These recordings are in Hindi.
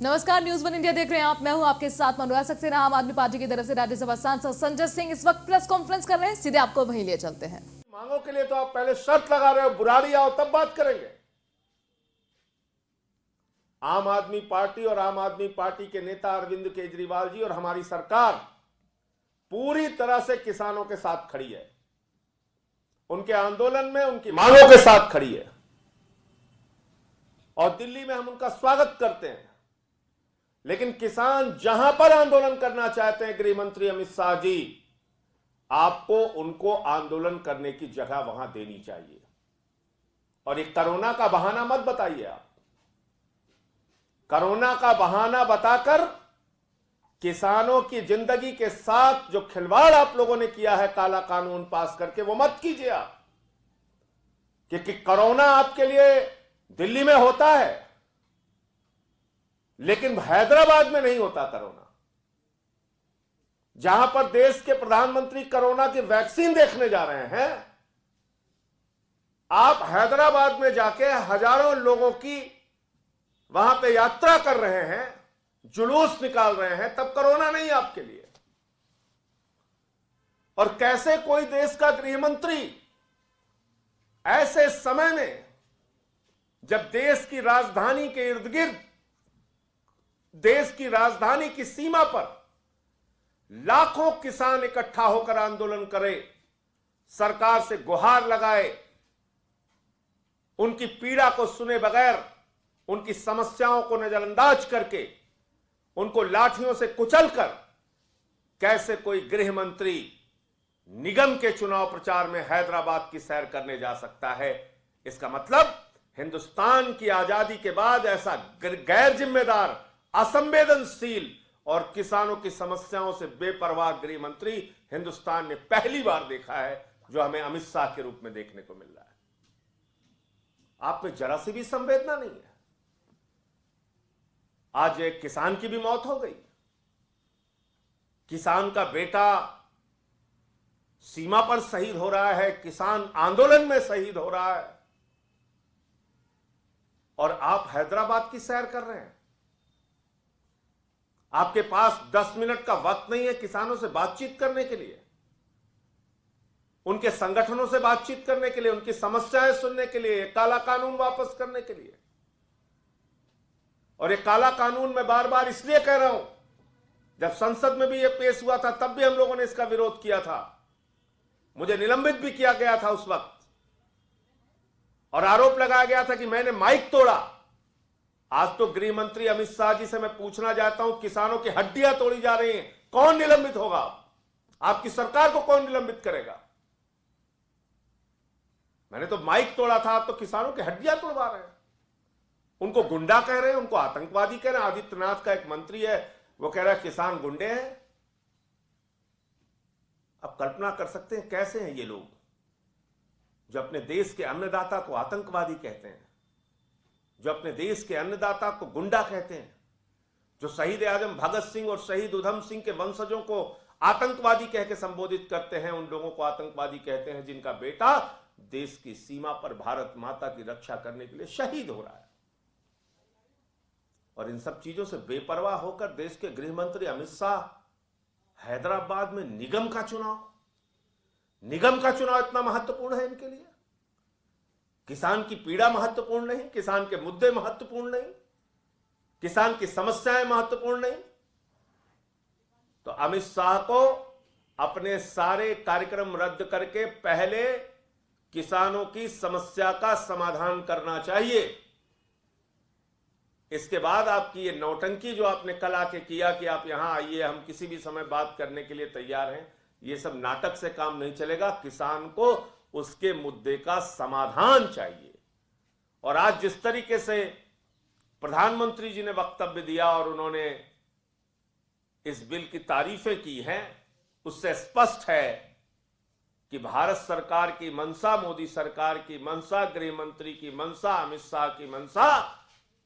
नमस्कार, न्यूज वन इंडिया देख रहे हैं आप। मैं हूं आपके साथ मनोज सक्सेना। आम आदमी पार्टी की तरफ से राज्यसभा सांसद संजय सिंह इस वक्त प्रेस कॉन्फ्रेंस कर रहे हैं। सीधे आपको वहीं ले चलते हैं। मांगों के लिए तो आप पहले शर्त लगा रहे हो, बुराड़ी आओ तब बात करेंगे। आम आदमी पार्टी और आम आदमी पार्टी के नेता अरविंद केजरीवाल जी और हमारी सरकार पूरी तरह से किसानों के साथ खड़ी है, उनके आंदोलन में उनकी मांगों के साथ खड़ी है और दिल्ली में हम उनका स्वागत करते हैं। लेकिन किसान जहां पर आंदोलन करना चाहते हैं, गृह मंत्री अमित शाह जी, आपको उनको आंदोलन करने की जगह वहां देनी चाहिए। और ये कोरोना का बहाना मत बताइए। आप कोरोना का बहाना बताकर किसानों की जिंदगी के साथ जो खिलवाड़ आप लोगों ने किया है काला कानून पास करके, वो मत कीजिए आप। क्योंकि कोरोना आपके लिए दिल्ली में होता है, लेकिन हैदराबाद में नहीं होता कोरोना। जहां पर देश के प्रधानमंत्री कोरोना की वैक्सीन देखने जा रहे हैं, आप हैदराबाद में जाके हजारों लोगों की वहां पे यात्रा कर रहे हैं, जुलूस निकाल रहे हैं, तब कोरोना नहीं आपके लिए। और कैसे कोई देश का गृह मंत्री ऐसे समय में, जब देश की राजधानी के इर्द गिर्द, देश की राजधानी की सीमा पर लाखों किसान इकट्ठा होकर आंदोलन करे, सरकार से गुहार लगाए, उनकी पीड़ा को सुने बगैर, उनकी समस्याओं को नजरअंदाज करके, उनको लाठियों से कुचलकर कैसे कोई गृह मंत्री निगम के चुनाव प्रचार में हैदराबाद की सैर करने जा सकता है। इसका मतलब हिंदुस्तान की आजादी के बाद ऐसा गैर जिम्मेदार, असंवेदनशील और किसानों की समस्याओं से बेपरवाह गृह मंत्री हिंदुस्तान ने पहली बार देखा है, जो हमें अमित शाह के रूप में देखने को मिल रहा है। आप में जरा सी भी संवेदना नहीं है। आज एक किसान की भी मौत हो गई। किसान का बेटा सीमा पर शहीद हो रहा है, किसान आंदोलन में शहीद हो रहा है, और आप हैदराबाद की सैर कर रहे हैं। आपके पास 10 मिनट का वक्त नहीं है किसानों से बातचीत करने के लिए, उनके संगठनों से बातचीत करने के लिए, उनकी समस्याएं सुनने के लिए, काला कानून वापस करने के लिए। और ये काला कानून मैं बार बार इसलिए कह रहा हूं, जब संसद में भी ये पेश हुआ था तब भी हम लोगों ने इसका विरोध किया था, मुझे निलंबित भी किया गया था उस वक्त, और आरोप लगाया गया था कि मैंने माइक तोड़ा। आज तो गृह मंत्री अमित शाह जी से मैं पूछना चाहता हूं, किसानों की हड्डियां तोड़ी जा रही हैं, कौन निलंबित होगा? आपकी सरकार को कौन निलंबित करेगा? मैंने तो माइक तोड़ा था, आप तो किसानों की हड्डियां तोड़वा रहे हैं। उनको गुंडा कह रहे हैं, उनको आतंकवादी कह रहे हैं। आदित्यनाथ का एक मंत्री है, वो कह रहा है किसान गुंडे हैं। अब कल्पना कर सकते हैं कैसे हैं ये लोग, जो अपने देश के अन्नदाता को आतंकवादी कहते हैं, जो अपने देश के अन्नदाता को गुंडा कहते हैं, जो शहीद आजम भगत सिंह और शहीद उधम सिंह के वंशजों को आतंकवादी कह के संबोधित करते हैं, उन लोगों को आतंकवादी कहते हैं जिनका बेटा देश की सीमा पर भारत माता की रक्षा करने के लिए शहीद हो रहा है। और इन सब चीजों से बेपरवाह होकर देश के गृह मंत्री अमित शाह हैदराबाद में निगम का चुनाव इतना महत्वपूर्ण है इनके लिए? किसान की पीड़ा महत्वपूर्ण नहीं, किसान के मुद्दे महत्वपूर्ण नहीं, किसान की समस्याएं महत्वपूर्ण नहीं? तो अमित शाह को अपने सारे कार्यक्रम रद्द करके पहले किसानों की समस्या का समाधान करना चाहिए। इसके बाद आपकी ये नौटंकी जो आपने कल आके किया कि आप यहां आइए, हम किसी भी समय बात करने के लिए तैयार हैं, ये सब नाटक से काम नहीं चलेगा। किसान को उसके मुद्दे का समाधान चाहिए। और आज जिस तरीके से प्रधानमंत्री जी ने वक्तव्य दिया और उन्होंने इस बिल की तारीफें की हैं, उससे स्पष्ट है कि भारत सरकार की मंशा, मोदी सरकार की मंशा, गृह मंत्री की मंशा, अमित शाह की मंशा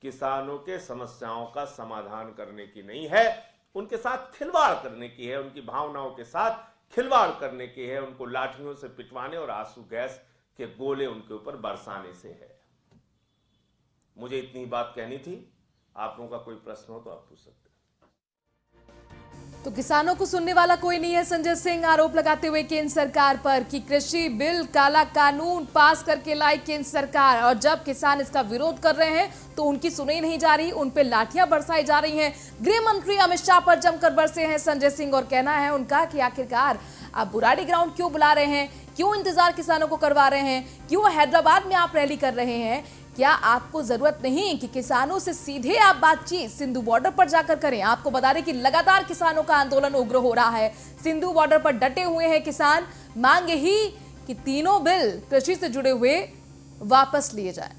किसानों के समस्याओं का समाधान करने की नहीं है, उनके साथ खिलवाड़ करने की है, उनकी भावनाओं के साथ खिलवाड़ करने की है, उनको लाठियों से पिटवाने और आंसू गैस के गोले उनके ऊपर बरसाने से है। मुझे इतनी बात कहनी थी। आप लोगों का कोई प्रश्न हो तो आप पूछ सकते हैं। तो किसानों को सुनने वाला कोई नहीं है संजय सिंह, आरोप लगाते हुए केंद्र सरकार पर कि कृषि बिल काला कानून पास करके लाई केंद्र सरकार, और जब किसान इसका विरोध कर रहे हैं तो उनकी सुनी नहीं जा रही, उन पे लाठियां बरसाई जा रही हैं। गृह मंत्री अमित शाह पर जमकर बरसे हैं संजय सिंह, और कहना है उनका कि आखिरकार आप बुराड़ी ग्राउंड क्यों बुला रहे हैं, क्यों इंतजार किसानों को करवा रहे हैं, क्यों हैदराबाद में आप रैली कर रहे हैं, क्या आपको जरूरत नहीं कि किसानों से सीधे आप बातचीत सिंधु बॉर्डर पर जाकर करें। आपको बता दें कि लगातार किसानों का आंदोलन उग्र हो रहा है, सिंधु बॉर्डर पर डटे हुए हैं किसान, मांग यही कि तीनों बिल कृषि से जुड़े हुए वापस लिए जाएं।